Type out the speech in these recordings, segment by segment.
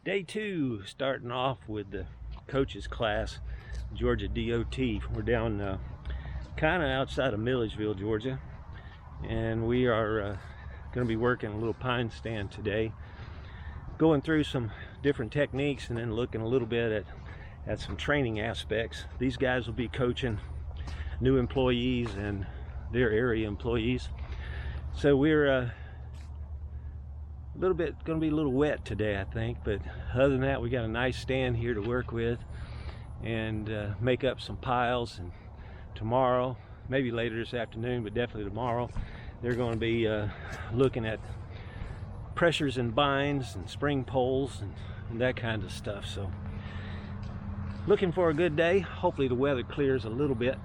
Day 2, starting off with the coaches class, Georgia DOT. We're down kind of outside of Milledgeville, Georgia, and we are going to be working a little pine stand today, going through some different techniques and then looking a little bit at some training aspects. These guys will be coaching new employees and their area employees, so we're a little bit going to be a little wet today, I think, but other than that, we got a nice stand here to work with and make up some piles. And tomorrow, maybe later this afternoon, but definitely tomorrow, they're going to be looking at pressures and binds and spring poles and that kind of stuff. So looking for a good day. Hopefully the weather clears a little bit.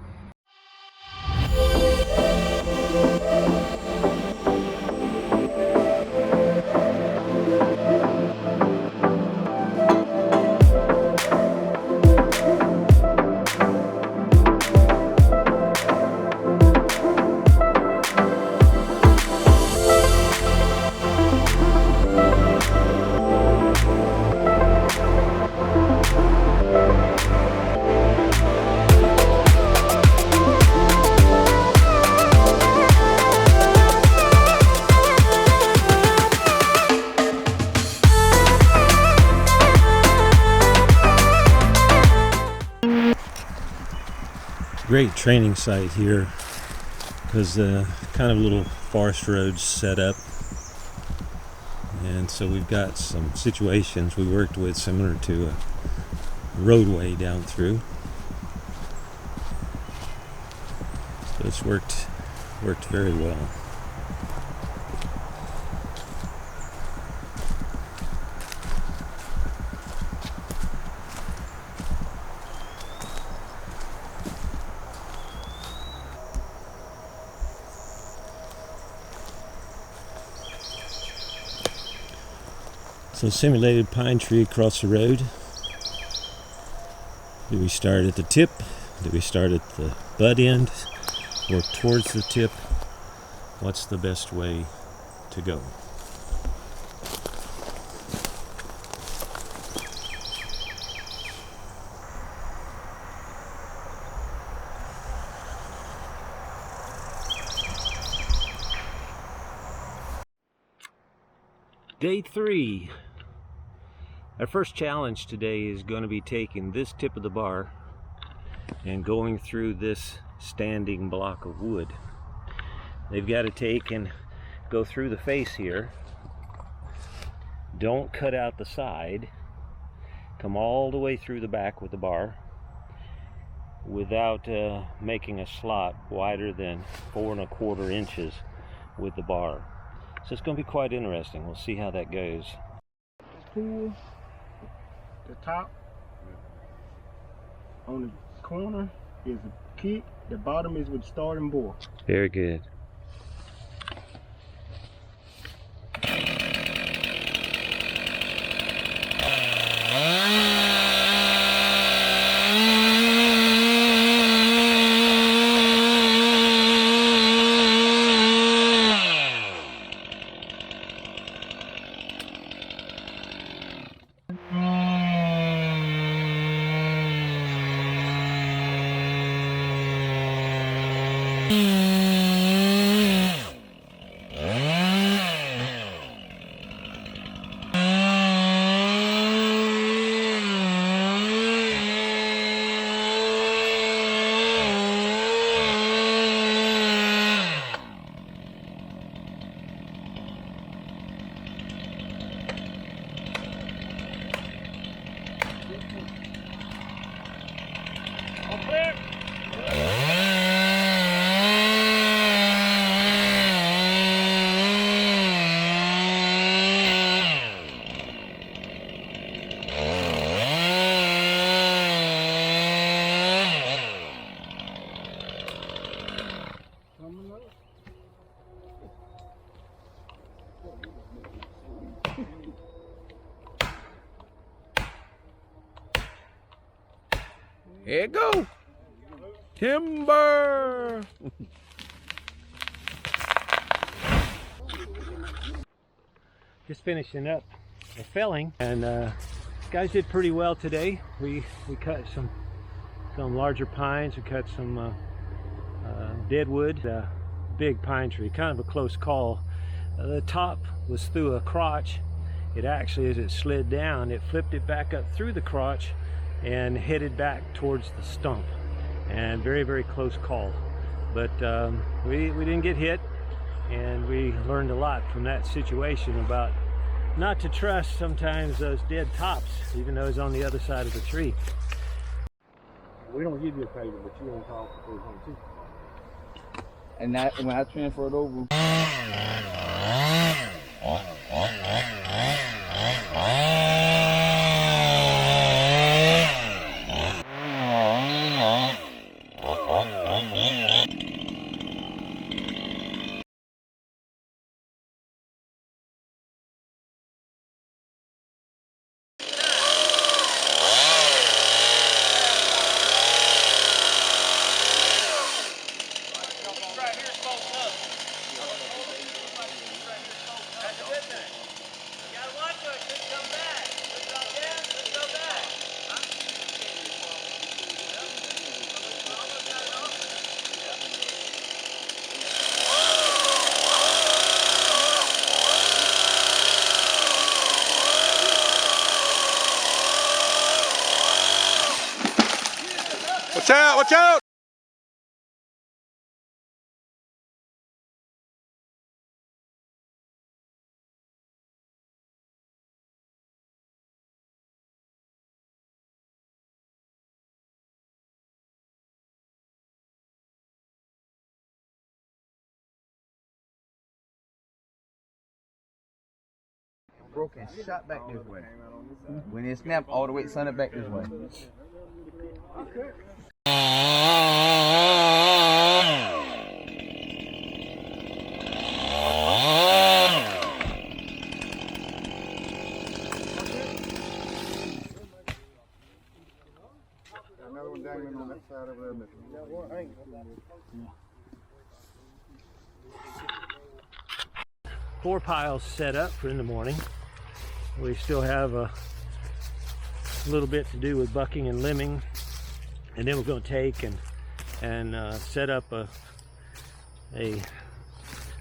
Great training site here because kind of little forest roads set up, and so we've got some situations we worked with similar to a roadway down through. So it's worked very well. So simulated pine tree across the road. Do we start at the tip? Do we start at the butt end? Work towards the tip? What's the best way to go? Day 3. Our first challenge today is going to be taking this tip of the bar and going through this standing block of wood. They've got to take and go through the face here. Don't cut out the side. Come all the way through the back with the bar without making a slot wider than 4 1/4 inches with the bar. So it's going to be quite interesting. We'll see how that goes. Pull the top on the corner is a kick. The bottom is with starting bore. Very good. Here it go. Timber. Just finishing up felling, and guys did pretty well today. We cut some larger pines. We cut some deadwood, big pine tree, kind of a close call. The top was through a crotch. It actually, as it slid down, it flipped it back up through the crotch and headed back towards the stump, and very, very close call. But we didn't get hit, and we learned a lot from that situation about not to trust sometimes those dead tops, even though it's on the other side of the tree. We don't give you a paper, but you don't call for 300 too. And that when I transfer it over. Watch out, watch out! Broken, shot back this way. When it snapped, all the way sent it back this way. Another one dangling on that side over there. Four piles set up for in the morning. We still have a little bit to do with bucking and limbing, and then we're going to take and set up a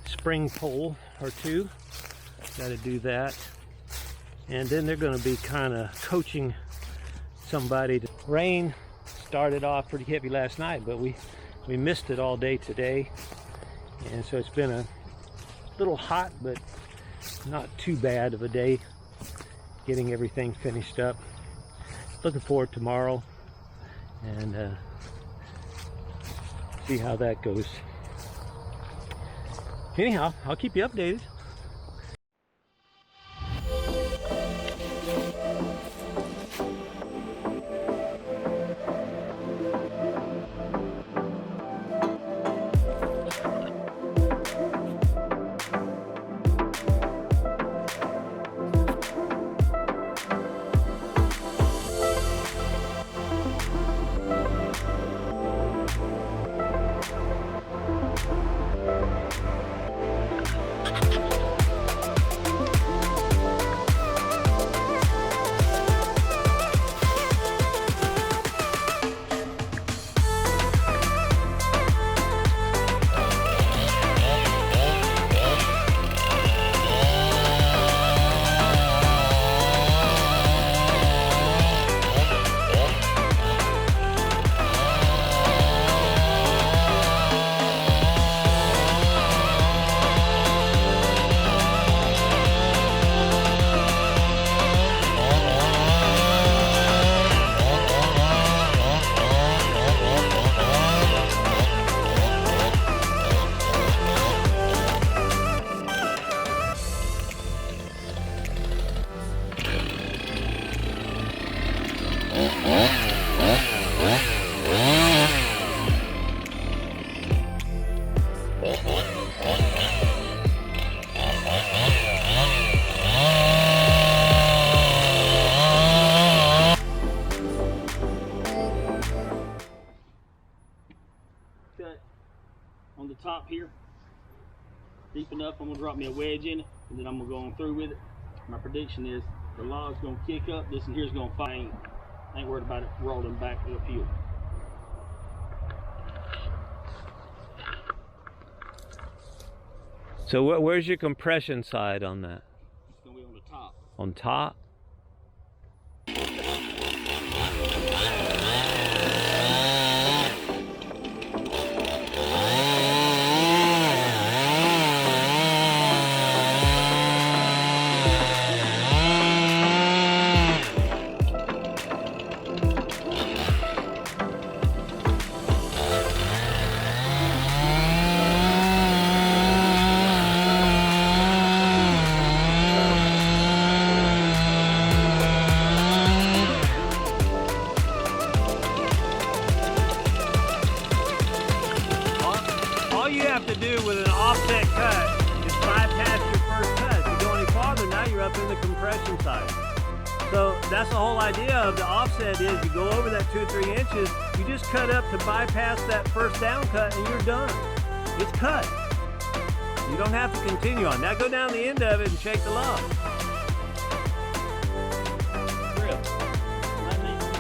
spring pole or two. Got to do that, and then they're going to be kind of coaching somebody. Rain started off pretty heavy last night, but we missed it all day today, and so it's been a little hot, but not too bad of a day getting everything finished up. Looking forward to tomorrow and see how that goes. Anyhow, I'll keep you updated. On the top here, deep enough. I'm gonna drop me a wedge in it, and then I'm gonna go on through with it. My prediction is the log's gonna kick up, this and here's gonna fall. I ain't worried about it rolling back uphill. So where's your compression side on that? It's gonna be on the top. On top? All you have to do with an offset cut is bypass your first cut. If you go any farther, now you're up in the compression side. So that's the whole idea of the offset is you go over that 2 or 3 inches, you just cut up to bypass that first down cut and you're done. It's cut. You don't have to continue on. Now go down the end of it and shake the log. Drill. That needs to be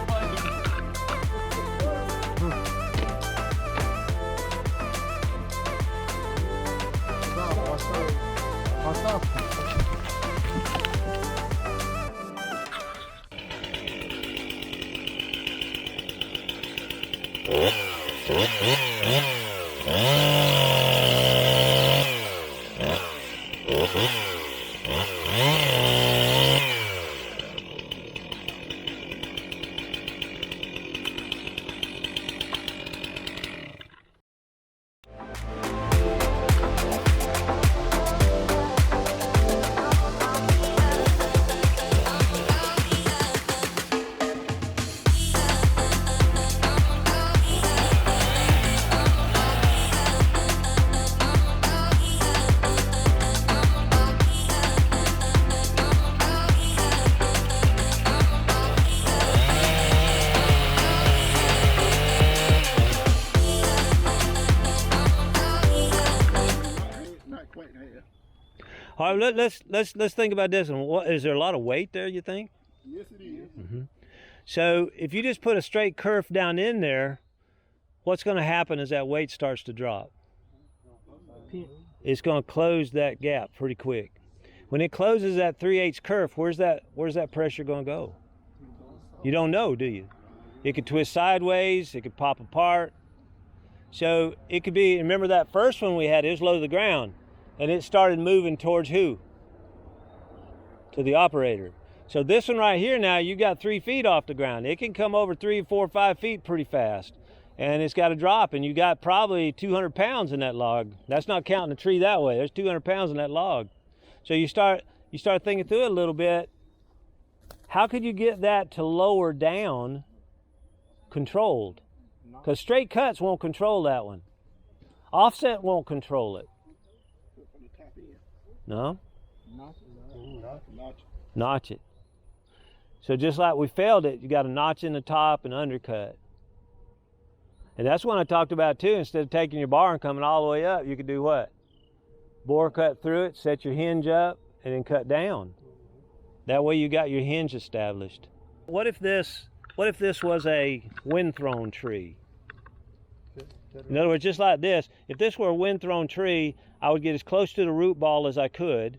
All right, let's think about this. And what is there a lot of weight there? You think? Yes, it is. Mm-hmm. So if you just put a straight kerf down in there, what's going to happen is that weight starts to drop. It's going to close that gap pretty quick. When it closes that 3/8 kerf, where's that pressure going to go? You don't know, do you? It could twist sideways. It could pop apart. So it could be. Remember that first one we had? It was low to the ground. And it started moving towards who? To the operator. So this one right here now, you got 3 feet off the ground. It can come over 3, 4, 5 feet pretty fast. And it's got to drop, and you got probably 200 pounds in that log. That's not counting the tree that way. There's 200 pounds in that log. So you start thinking through it a little bit. How could you get that to lower down controlled? Because straight cuts won't control that one. Offset won't control it. No? Notch it. So just like we failed it, you got a notch in the top and undercut. And that's when I talked about too, instead of taking your bar and coming all the way up, you could do what? Bore cut through it, set your hinge up, and then cut down. That way you got your hinge established. What if this was a wind-thrown tree? In other words, just like this, if this were a wind-thrown tree, I would get as close to the root ball as I could.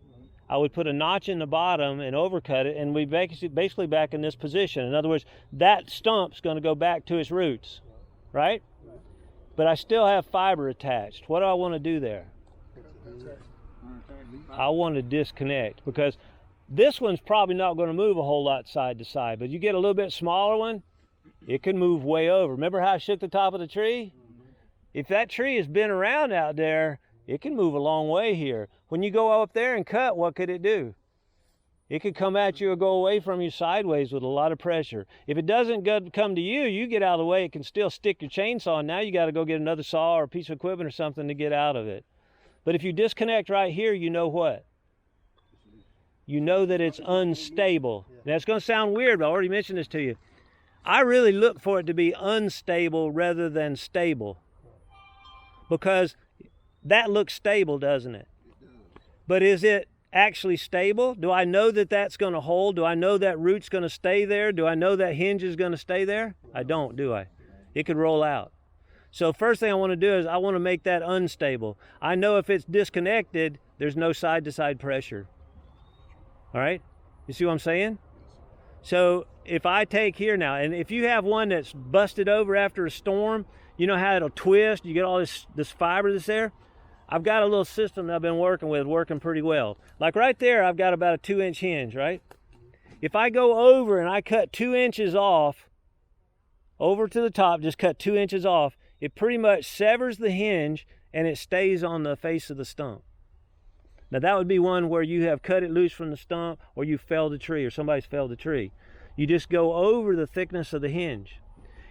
I would put a notch in the bottom and overcut it, and we basically back in this position. In other words, that stump's going to go back to its roots, right? But I still have fiber attached. What do I want to do there? I want to disconnect, because this one's probably not going to move a whole lot side to side, but you get a little bit smaller one, it can move way over. Remember how I shook the top of the tree? If that tree has been around out there, it can move a long way here. When you go up there and cut, what could it do? It could come at you or go away from you sideways with a lot of pressure. If it doesn't come to you, you get out of the way, it can still stick your chainsaw. Now you got to go get another saw or a piece of equipment or something to get out of it. But if you disconnect right here, you know what? You know that it's unstable. Now it's going to sound weird, but I already mentioned this to you. I really look for it to be unstable rather than stable, because that looks stable, doesn't it? But is it actually stable? Do I know that that's going to hold? Do I know that root's going to stay there? Do I know that hinge is going to stay there? I don't, do I? It could roll out. So first thing I want to do is I want to make that unstable. I know if it's disconnected, there's no side-to-side pressure. All right? You see what I'm saying? So if I take here now, and if you have one that's busted over after a storm, you know how it'll twist, you get all this fiber that's there? I've got a little system that I've been working with, working pretty well. Like right there, I've got about a 2-inch hinge, right? If I go over and I cut 2 inches off, over to the top, just cut 2 inches off, it pretty much severs the hinge and it stays on the face of the stump. Now that would be one where you have cut it loose from the stump, or you felled a tree, or somebody's felled a tree. You just go over the thickness of the hinge.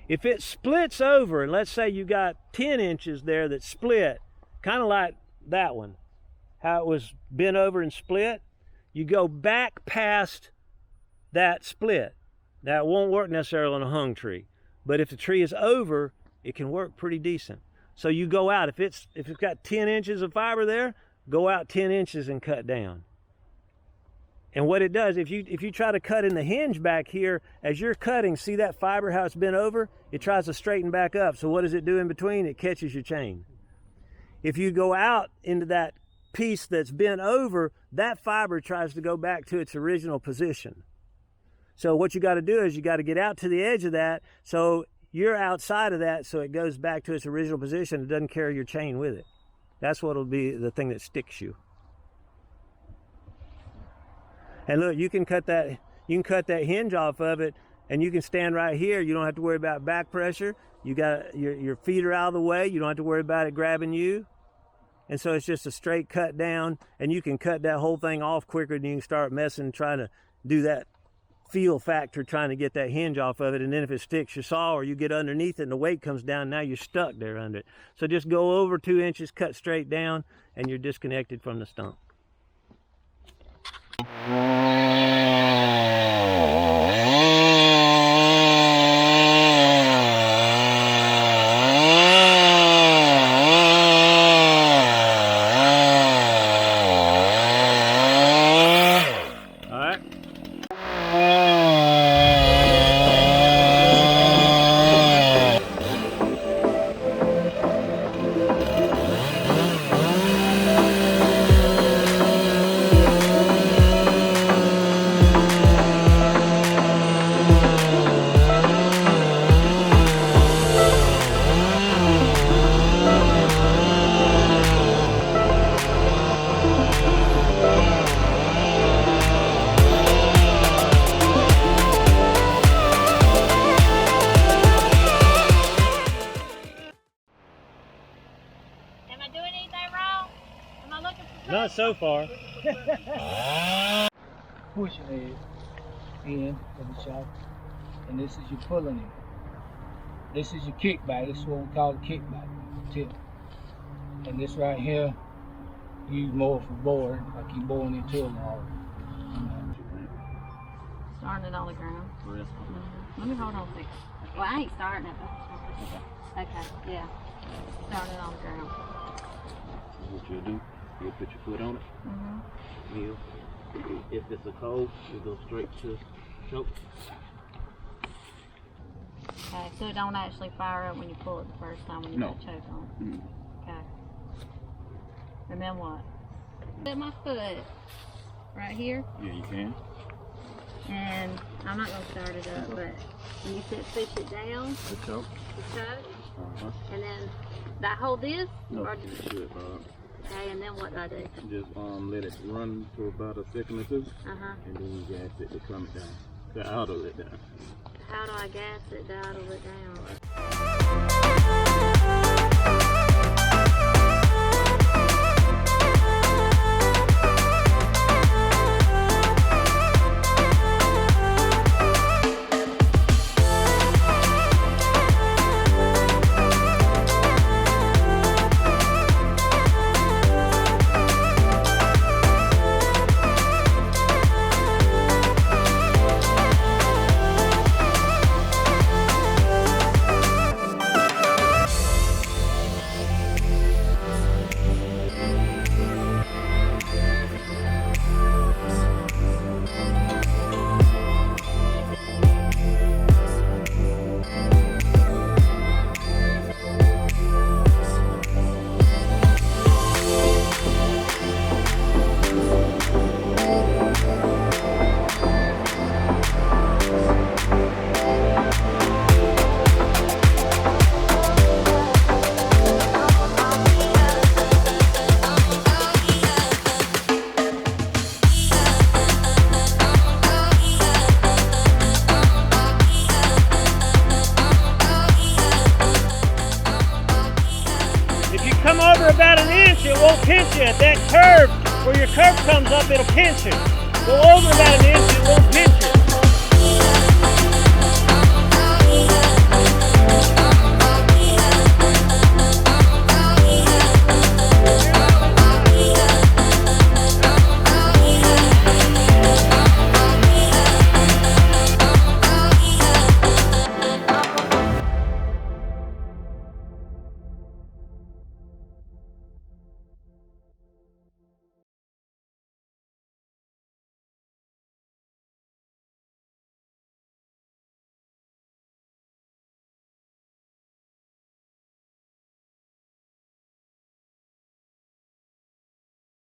If it splits over, and let's say you got 10 inches there that split, kind of like that one, how it was bent over and split, you go back past that split. That won't work necessarily on a hung tree, but if the tree is over, it can work pretty decent. So you go out, if it's got 10 inches of fiber there, go out 10 inches and cut down. And what it does, if you try to cut in the hinge back here, as you're cutting, see that fiber, how it's bent over? It tries to straighten back up. So what does it do in between? It catches your chain. If you go out into that piece that's bent over, that fiber tries to go back to its original position. So what you got to do is you got to get out to the edge of that, so you're outside of that, so it goes back to its original position. It doesn't carry your chain with it. That's what will be the thing that sticks you. And look, you can cut that hinge off of it, and you can stand right here. You don't have to worry about back pressure. You got your feet are out of the way. You don't have to worry about it grabbing you. And so it's just a straight cut down, and you can cut that whole thing off quicker than you can start messing, trying to do that feel factor, trying to get that hinge off of it. And then if it sticks your saw, or you get underneath it and the weight comes down, now you're stuck there under it. So just go over 2 inches, cut straight down, and you're disconnected from the stump. Not so far. Pushing it in of the shaft, and this is your pulling it. This is your kickback. This is what we call the kickback tip. And this right here, use more for boring, like you boring into a log. Starting it on the ground. Let me hold on a second. Well, I ain't starting it. Okay, yeah. Starting it on the ground. What you'll do, you'll put your foot on it. Heel. If it's a cold, you go straight to choke. Okay, so it don't actually fire up when you pull it the first time when you put choke on it. Okay. And then what? Put my foot right here. Yeah, you can. And I'm not going to start it up, but when you said push it down, The choke. the choke, and then do I hold this? No, Or, you should. okay, and then what do I do? Just let it run for about a second or two, and then you gas it to come down, to idle it down. How do I gas it to idle it down? you. That curve, where your curve comes up, it'll pinch you. Go over about an inch, it won't